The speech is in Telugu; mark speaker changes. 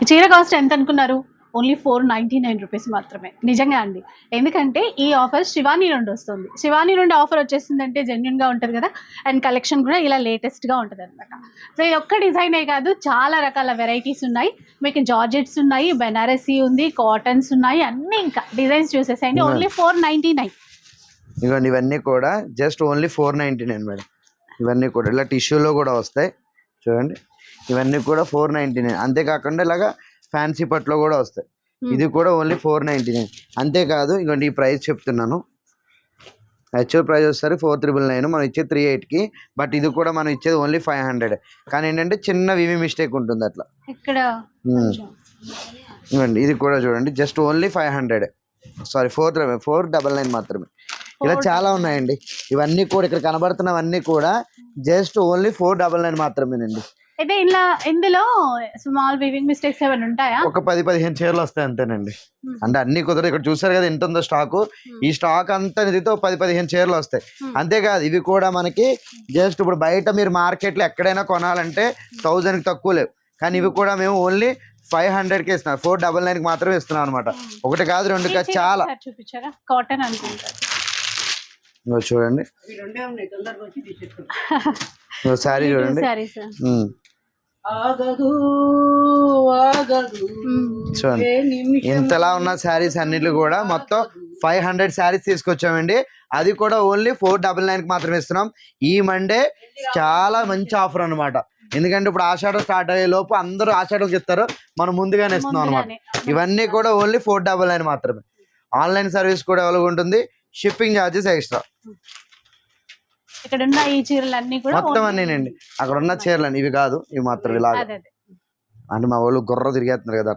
Speaker 1: చీర కాస్ట్ ఎంత అనుకున్నారు? ఓన్లీ 499 రూపీస్ మాత్రమే. నిజంగా అండి. ఎందుకంటే ఈ ఆఫర్ శివాని నుండి వస్తుంది. శివాని నుండి ఆఫర్ వచ్చేసిందంటే జెన్యూన్‌గా ఉంటది కదా! అండ్ కలెక్షన్ కూడా ఇలా లేటెస్ట్‌గా ఉంటదనమాట. సో ఇది ఒక్క డిజైనే కాదు, చాలా రకాల వెరైటీస్ ఉన్నాయి. మీకు జార్జెట్స్ ఉన్నాయి, బెనారసీ ఉంది, కాటన్స్ ఉన్నాయి, అన్నీ ఇంకా డిజైన్స్ చూసేసేయండి. ఓన్లీ 499.
Speaker 2: ఇదిగోండి ఇవన్నీ కూడా జస్ట్ ఓన్లీ 499 మేడం. ఇవన్నీ కూడా ఇలా టిష్యూలో కూడా వస్తాయి చూడండి. ఇవన్నీ కూడా 499. అంతేకాకుండా ఇలాగా ఫ్యాన్సీ పట్లో కూడా వస్తాయి. ఇది కూడా ఓన్లీ 499. అంతేకాదు ఇదిగోండి ఈ ప్రైస్ చెప్తున్నాను. యాక్చువల్ ప్రైస్ వస్తారు 4999, మనం ఇచ్చే 38కి. బట్ ఇది కూడా మనం ఇచ్చేది ఓన్లీ 500. కానీ ఏంటంటే చిన్న వివి మిస్టేక్ ఉంటుంది అట్లా
Speaker 1: ఇక్కడ.
Speaker 2: ఇవ్వండి ఇది కూడా చూడండి జస్ట్ ఓన్లీ 500. సారీ 499 మాత్రమే. ఇలా చాలా ఉన్నాయండి. ఇవన్నీ కూడా ఇక్కడ కనబడుతున్నవన్నీ కూడా జస్ట్ ఓన్లీ 499 మాత్రమేనండి.
Speaker 1: అయితే ఇందులో స్మాల్ వీవింగ్ మిస్టేక్స్ ఏమైనా ఉంటాయా?
Speaker 2: ఒక 10-15 చీరలు వస్తాయి అంతేనండి. అంటే అన్ని కుదరదు. ఇక్కడ చూసారు కదా ఎంత ఉందో స్టాకు. ఈ స్టాక్ అంతా నిధితో 10-15 చీరలు వస్తాయి. అంతేకాదు ఇవి కూడా మనకి జస్ట్ ఇప్పుడు బయట మీరు మార్కెట్లో ఎక్కడైనా కొనాలంటే 1000కి తక్కువ లేవు. కానీ ఇవి కూడా మేము ఓన్లీ 500కి ఇస్తున్నాం. 499కి మాత్రమే ఇస్తున్నాం అనమాట. ఒకటి కాదు రెండు కాదు చాలా.
Speaker 1: చూపించారా? కాటన్ అనుకుంటారు.
Speaker 2: చూడండి శారీ చూడండి. చూడండి ఇంతలా ఉన్న శారీస్ అన్నిట్లు కూడా మొత్తం 500 శారీస్ తీసుకొచ్చామండి. అది కూడా ఓన్లీ 499కి మాత్రమే ఇస్తున్నాం. ఈ మండే చాలా మంచి ఆఫర్ అనమాట. ఎందుకంటే ఇప్పుడు ఆషాఢం స్టార్ట్ అయ్యే లోపు అందరూ ఆషాఢంకి ఇస్తారు, మనం ముందుగానే ఇస్తున్నాం అనమాట. ఇవన్నీ కూడా ఓన్లీ 499 మాత్రమే. ఆన్లైన్ సర్వీస్ కూడా అవైలబుల్ ఉంటుంది. Shipping charges extra.
Speaker 1: ఇక్కడ ఉన్న ఈ చీరలన్నీ కూడా
Speaker 2: మొత్తం అన్నీనండి. అక్కడ ఉన్న చీరలు ఇవి కాదు, ఇవి మాత్రం ఇలాగ. అంటే మా వాళ్ళు గుర్ర తిరిగేస్తున్నారు కదా.